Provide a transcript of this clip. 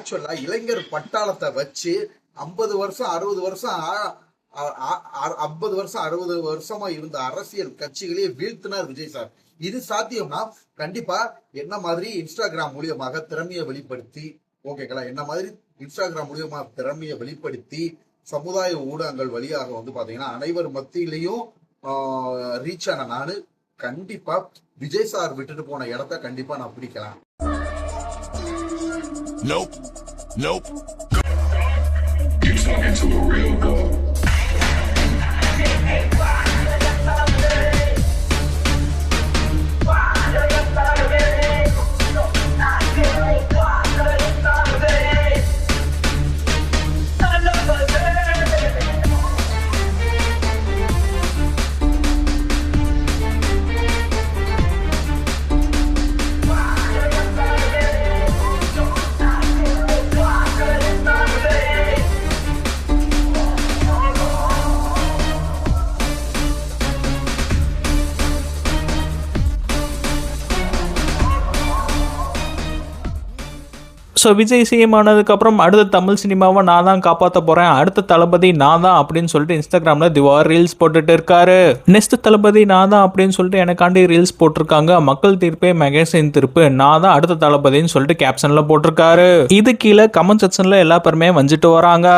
ஆக்சுவலா இளைஞர் பட்டாளத்தை வச்சு 50 வருஷம் 60 வருஷம் 50 வருஷம் 60 வருஷமா இருந்த அரசியல் கட்சிகளையே வீழ்த்தினார் விஜய் சார். இது சாத்தியம்னா கண்டிப்பா என்ன மாதிரி இன்ஸ்டாகிராம் மூலியமாக திறமையை வெளிப்படுத்தி, ஓகேங்களா, என்ன மாதிரி இன்ஸ்டாகிராம் மூலியமா திறமையை வெளிப்படுத்தி சமுதாய ஊடகங்கள் வழியாக வந்து பாத்தீங்கன்னா அனைவர் மத்தியிலையும் ரீச் ஆன நானு கண்டிப்பா விஜய் சார் விட்டுட்டு போன இடத்த கண்டிப்பா நான் பிடிக்கலாம். Nope. Nope. You're talking to a real dog. So Vijay CM ஆனதுக்கப்புறம் அடுத்த தமிழ் சினிமாவை நான் தான் காப்பாற்ற போகிறேன், அடுத்த தளபதி நான் தான் அப்படின்னு சொல்லிட்டு இன்ஸ்டாகிராமில் திவார் ரீல்ஸ் போட்டுட்டு இருக்காரு. நெக்ஸ்ட் தளபதி நான் தான் அப்படின்னு சொல்லிட்டு எனக்காண்டி ரீல்ஸ் போட்டிருக்காங்க. மக்கள் தீர்ப்பே மெகேசின் தீர்ப்பு, நான் தான் அடுத்த தளபதின்னு சொல்லிட்டு கேப்ஷனில் போட்டிருக்காரு. இது கீழே கமெண்ட் செக்ஷனில் எல்லா பேருமே வந்துட்டு வராங்க.